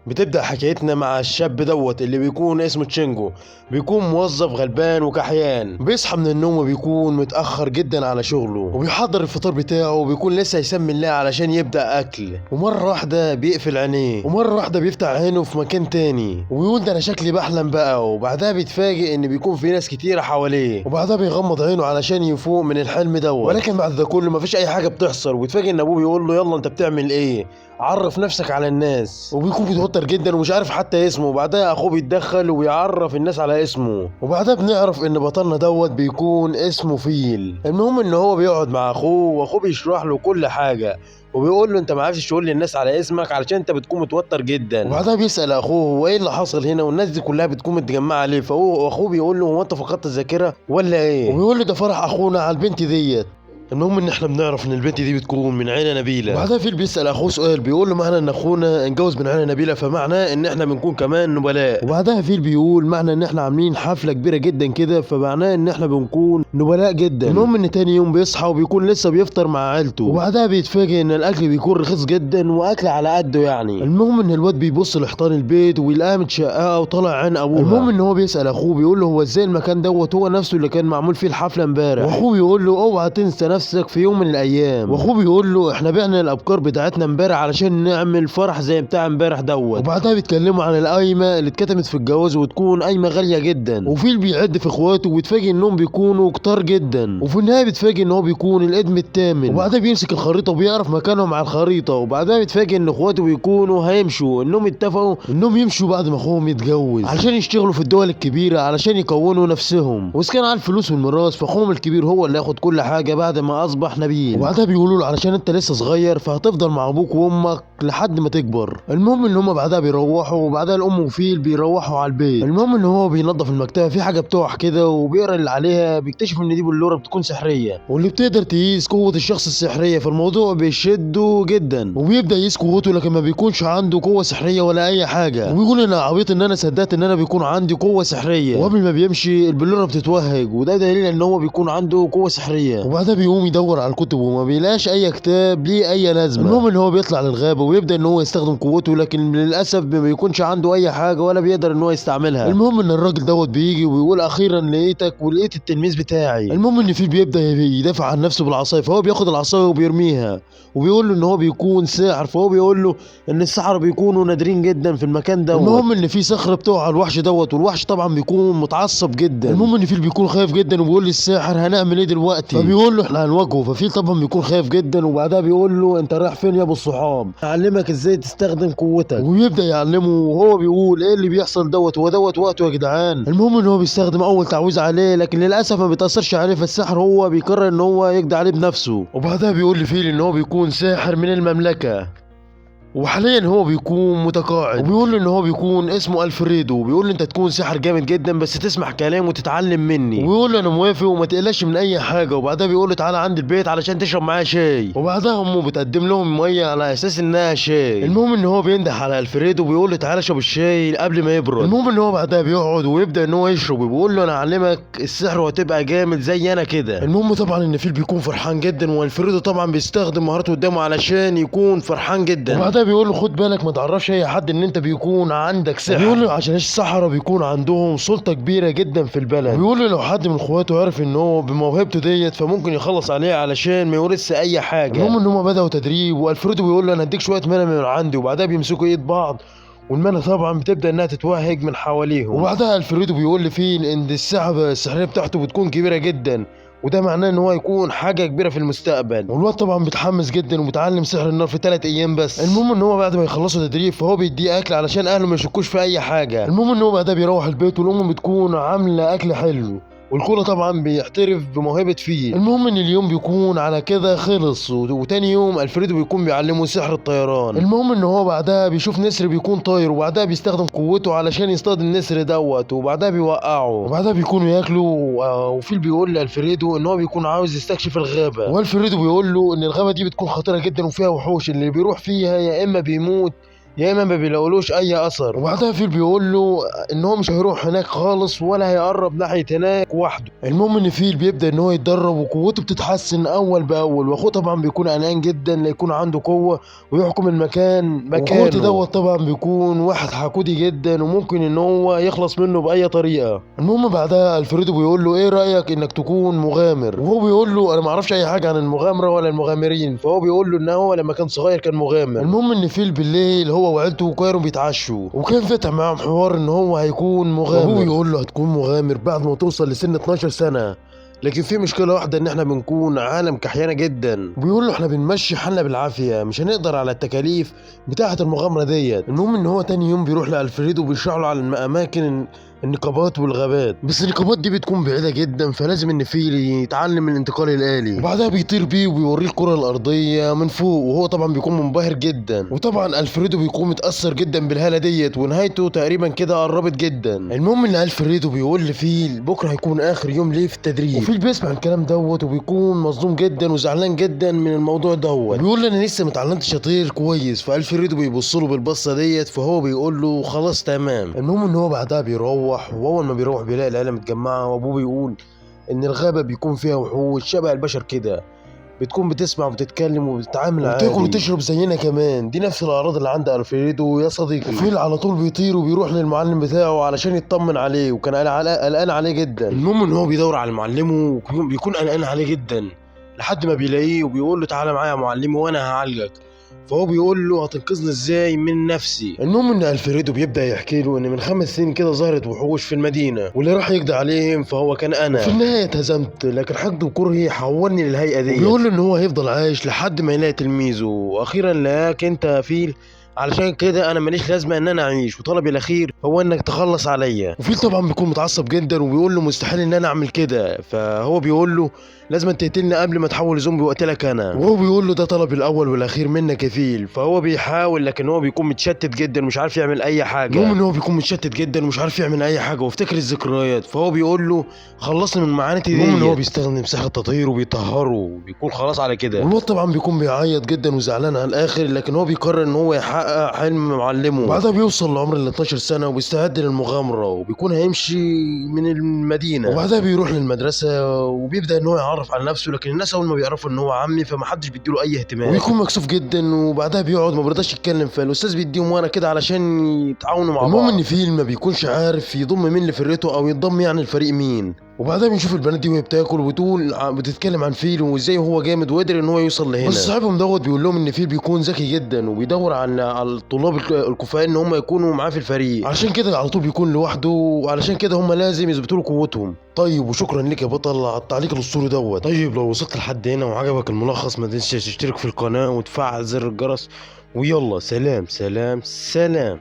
بتبدأ حكايتنا مع الشاب دوت اللي بيكون اسمه تشينجو. بيكون موظف غلبان وكحيان، بيصحى من النوم وبيكون متأخر جدا على شغله، وبيحضر الفطار بتاعه وبيكون لسه يسمي الله علشان يبدأ أكل. ومرة واحدة بيقفل عينيه، ومرة واحدة بيفتح عينه في مكان تاني ويقول ده أنا شكلي بحلم بقى. وبعدها بيتفاجئ إن بيكون في ناس كتيرة حواليه، وبعدها بيغمض عينه علشان يفوق من الحلم دوت. ولكن بعد ده كله مفيش أي حاجة بتحصل، ويتفاجئ إن أبوه بيقول له يلا أنت بتعمل إيه؟ عرف نفسك على الناس. وبيكون متوتر جدا ومش عارف حتى اسمه. وبعدها اخوه بيتدخل وبيعرف الناس على اسمه، وبعدها بنعرف ان بطلنا دوت بيكون اسمه فيل. المهم ان هو بيقعد مع اخوه واخوه بيشرح له كل حاجه، وبيقول له انت ما عرفتش تقول للناس على اسمك علشان انت بتكون متوتر جدا. وبعدها بيسال اخوه هو ايه اللي حصل هنا والناس دي كلها بتكون متجمعه عليه. فهو اخوه بيقول له هو انت فقدت الذاكره ولا ايه؟ وبيقول له ده فرح اخونا على البنت ديت. المهم ان احنا بنعرف ان البنت دي بتكون من عيله نبيله. وبعدها فيل بيسال اخوه سؤال، بيقول له معنى ان اخونا اتجوز من عيله نبيله فمعناه ان احنا بنكون كمان نبلاء. وبعدها فيل بيقول معنى ان احنا عاملين حفله كبيره جدا كده فمعناه ان احنا بنكون نبلاء جدا. المهم ان تاني يوم بيصحى وبيكون لسه بيفطر مع عيلته، وبعدها بيتفاجئ ان الاكل بيكون رخيص جدا واكل على قده يعني. المهم ان الواد بيبص لحيطان البيت ويلاقيها متشققه وطالع عين ابوها. المهم ان هو بيسال اخوه بيقول له هو ازاي المكان دوت هو نفسه اللي كان معمول فيه الحفله امبارح. واخوه بيقول له اوعى تنسى نفسك في يوم من الايام. واخوه بيقول له احنا بعنا الابكار بتاعتنا امبارح علشان نعمل فرح زي بتاع امبارح دوت. وبعدها بيتكلموا عن القايمه اللي اتكتبت في الجواز وتكون قايمه غاليه جدا. وفيل بيعد في اخواته وبيتفاجئ انهم بيكونوا كتار جدا. وفي النهايه بيتفاجئ ان هو بيكون القدم الثامن. وبعدها بيمسك الخريطه وبيعرف مكانهم على الخريطه. وبعدها بيتفاجئ ان اخواته بيكونوا هيمشوا، انهم اتفقوا انهم يمشوا بعد ما اخوهم يتجوز علشان يشتغلوا في الدول الكبيره علشان يكونوا نفسهم. وإذا كان على الفلوس والميراث فاخوهم الكبير هو اللي ياخد كل حاجه بعد ما اصبح نبيل. وبعدها بيقولوا له علشان انت لسه صغير فهتفضل مع ابوك وامك لحد ما تكبر. المهم ان هم بعدها بيروحوا، وبعدها الام وفيل بيروحوا على البيت. المهم ان هو بينظف المكتبه في حاجه بتقع كده وبيقرا اللي عليها، بيكتشف ان دي بلوره بتكون سحريه واللي بتقدر تقيس قوه الشخص السحريه. فالموضوع بيشده جدا وبيبدا يقيس قوته، لكن ما بيكونش عنده قوه سحريه ولا اي حاجه. وبيقول انا عبيط ان انا صدقت ان انا بيكون عندي قوه سحريه. وقبل ما بيمشي البلوره بتتوهج، وده دليل ان هو بيكون عنده قوه سحريه. وبعدها بيقوم يدور على الكتب وما بيلاقيش اي كتاب ليه اي لازمه. المهم ان هو بيطلع للغابه ويبدا ان هو يستخدم قوته، لكن للاسف ما بيكونش عنده اي حاجه ولا بيقدر ان هو يستعملها. المهم ان الراجل دوت بيجي وبيقول اخيرا لقيتك ولقيت التلميذ بتاعي. المهم ان في بيبدا يدافع عن نفسه بالعصايه، فهو بياخد العصايه وبيرميها وبيقول له ان هو بيكون ساحر. فهو بيقول له ان السحرة بيكونوا نادرين جدا في المكان دوت. المهم ان في صخره بتقع على الوحش دوت، والوحش طبعا بيكون متعصب جدا. المهم ان فيل بيكون خايف جدا وبيقول للساحر هنعمل ايه دلوقتي؟ فبيقول له احنا هنواجهه. ففيل طبعا بيكون خايف جدا، وبعدها بيقول له انت رايح فين يا ابو الصحاب؟ هعلمك ازاي تستخدم قوتك. وبيبدا يعلمه وهو بيقول ايه اللي بيحصل دوت، هو دوت وقته يا جدعان. المهم ان هو بيستخدم اول تعويذه عليه، لكن للاسف ما بيتاثرش عليه، فالساحر هو بيقرر ان هو يقضي عليه بنفسه. وبعدها بيقول لفيل ان هو بيكون ساحر من المملكه، وحاليا هو بيكون متقاعد. وبيقول له ان هو بيكون اسمه الفريدو، وبيقول له انت تكون ساحر جامد جدا بس تسمع كلام وتتعلم مني. وبيقول له انا موافق وما تقلقش من اي حاجه. وبعدها بيقول له تعالى عندي البيت علشان تشرب معايا شاي. وبعدها امه بتقدم لهم ميه على اساس انها شاي. المهم ان هو بينده على الفريدو وبيقول له تعالى اشرب الشاي قبل ما يبرد. المهم ان هو بعدها بيقعد ويبدا ان هو يشرب، وبيقول له انا اعلمك السحر وهتبقى جامد زي انا كده. المهم طبعا ان فيل بيكون فرحان جدا، والفريدو طبعا بيستخدم مهاراته قدامه علشان يكون فرحان جدا. وبعدها بيقول له خد بالك ما تعرفش اي حد ان انت بيكون عندك سحر. بيقول له عشان السحرة بيكون عندهم سلطة كبيرة جدا في البلد. بيقول له لو حد من اخواته عرف ان هو بموهبته ديت فممكن يخلص عليه علشان ما يورثش اي حاجة. المهم ان هم بدأوا تدريب، والفريدو بيقول له انا هديك شوية مانا من عندي. وبعدها بيمسكوا ايد بعض والمانا طبعا بتبدا انها تتوهج من حواليهم. وبعدها الفريدو بيقول لفيل ان السحبة السحرية بتاعته بتكون كبيرة جدا، وده معناه ان هو يكون حاجه كبيره في المستقبل. والواد طبعا بيتحمس جدا ومتعلم سحر النار في 3 ايام بس. المهم ان هو بعد ما يخلصوا تدريب فهو بيديه اكل علشان اهله ما يشكوش في اي حاجه. المهم ان هو بعدها بيروح البيت والام بتكون عامله اكل حلو، والكولا طبعا بيعترف بموهبة فيه. المهم ان اليوم بيكون على كده خلص، وتاني يوم الفريدو بيكون بيعلمه سحر الطيران. المهم ان هو بعدها بيشوف نسر بيكون طاير، وبعدها بيستخدم قوته علشان يصطاد النسر دوت، وبعدها بيوقعه، وبعدها بيكونوا ياكلوا. وفيل بيقول لالفريدو ان هو بيكون عاوز يستكشف الغابة، والفريدو بيقول له ان الغابة دي بتكون خطيرة جدا وفيها وحوش، اللي بيروح فيها يا اما بيموت يا اما ما بيلاقولوش اي اثر. وبعدها فيل بيقول له ان هو مش هيروح هناك خالص ولا هيقرب ناحيه هناك وحده. المهم ان فيل بيبدا ان هو يتدرب وقوته بتتحسن اول باول، واخوه طبعا بيكون قلقان جدا ليكون عنده قوه ويحكم المكان مكانه. وقوته دوت طبعا بيكون واحد حقودي جدا وممكن ان هو يخلص منه باي طريقه. المهم بعدها الفريدو بيقول له ايه رايك انك تكون مغامر، وهو بيقول له انا ما اعرفش اي حاجه عن المغامره ولا المغامرين، فهو بيقول له ان هو لما كان صغير كان مغامر. المهم ان فيل بالليل هو وعيلته كانوا بيتعشوا وكان فتح معاهم حوار ان هو هيكون مغامر. وهو يقول له هتكون مغامر بعد ما توصل لسن 12 سنه، لكن في مشكله واحده ان احنا بنكون عالم كحيانه جدا. وبيقول له احنا بنمشي حالنا بالعافيه، مش هنقدر على التكاليف بتاعه المغامره ديت. المهم ان هو تاني يوم بيروح لالفريدو وبيشرح له على الاماكن النقابات والغابات، بس النقابات دي بتكون بعيده جدا، فلازم ان فيل يتعلم الانتقال الالي. وبعدها بيطير بيه وبيوريه الكره الارضيه من فوق، وهو طبعا بيكون منبهر جدا. وطبعا الفريدو بيكون متاثر جدا بالهاله ديت، ونهايته تقريبا كده قربت جدا. المهم ان الفريدو بيقول لفيل بكره هيكون اخر يوم ليه في التدريب، وفيل بيسمع الكلام دوت وبيكون مصدوم جدا وزعلان جدا من الموضوع دوت. بيقول له انا لسه ما اتعلمتش اطير كويس، فالفريدو بيبص له بالبصه ديت، فهو بيقول له خلاص تمام. المهم ان هو بعدها بيروح، واول ما بيروح بيلاقي العيله متجمعه، وابوه بيقول ان الغابه بيكون فيها وحوش شبه البشر كده، بتكون بتسمع وبتتكلم وبتتعامل عادي وبتاكل وتشرب زينا كمان. دي نفس الاعراض اللي عند الفريدو يا صديقي. وفيل على طول بيطير وبيروح للمعلم بتاعه علشان يطمن عليه، وكان قلقان عليه جدا. المهم ان هو بيدور على معلمه وبيكون قلقان عليه جدا لحد ما بيلاقيه وبيقول له تعالى معايا يا معلمي وانا هعالجك. فهو بيقول له هتنقذني ازاي من نفسي. المهم ان الفريدو بيبدا يحكي له ان من 5 سنين كده ظهرت وحوش في المدينه واللي راح يقضي عليهم فهو كان انا. في النهايه اتهزمت، لكن حقد وكرهي حولني للهيئه دي. وبيقول له ان هو هيفضل عايش لحد ما يلاقي تلميذه، واخيرا لقاك انت يا فيل، علشان كده انا ماليش لازمه ان انا اعيش، وطلبي الاخير هو انك تخلص عليا. وفيل طبعا بيكون متعصب جدا وبيقول له مستحيل ان انا اعمل كده، فهو بيقول له لازم تقتلني قبل ما تحول لزومبي واقتلك انا. وهو بيقول له ده طلب الاول والاخير منك يا فيل، فهو بيحاول لكن هو بيكون متشتت جدا ومش عارف يعمل اي حاجه. المهم ان هو بيكون متشتت جدا ومش عارف يعمل اي حاجه وافتكر الذكريات، فهو بيقول له خلصني من معاناتي دي. المهم ان هو بيستخدم مساحه تطهير وبيطهره وبيكون خلاص على كده. والواد طبعا بيكون بيعيط جدا وزعلان على الاخر، لكن هو بيقرر ان هو يحقق حلم معلمه. وبعدها بيوصل لعمر ال 12 سنه وبيستعد للمغامره وبيكون هيمشي من المدينه. وبعدها بيروح للمدرسه وبيبدا ان هو يعرف على نفسه، لكن الناس اول ما بيعرفوا ان هو عمي فمحدش بيديله اي اهتمام وبيكون مكسوف جدا. وبعدها بيقعد ما بيرضاش يتكلم، فالاستاذ بيديهم ورقه كده علشان يتعاونوا مع بعض. المهم ان فيل ما بيكونش عارف يضم مين لفرقته او ينضم يعني الفريق مين. وبعدها بنشوف البنات دي وهي بتاكل وبتقول بتتكلم عن فيل وازاي هو جامد وقدر ان هو يوصل لهنا. بس صاحبهم دوت بيقول لهم ان فيل بيكون ذكي جدا وبيدور على الطلاب الكفاء ان هم يكونوا معاه في الفريق، علشان كده على طول بيكون لوحده، وعلشان كده هم لازم يثبتوا له قوتهم. طيب وشكرا لك يا بطل على التعليق الاسطوري دوت. طيب لو وصلت لحد هنا وعجبك الملخص ما تنساش تشترك في القناه وتفعل زر الجرس، ويلا سلام سلام سلام.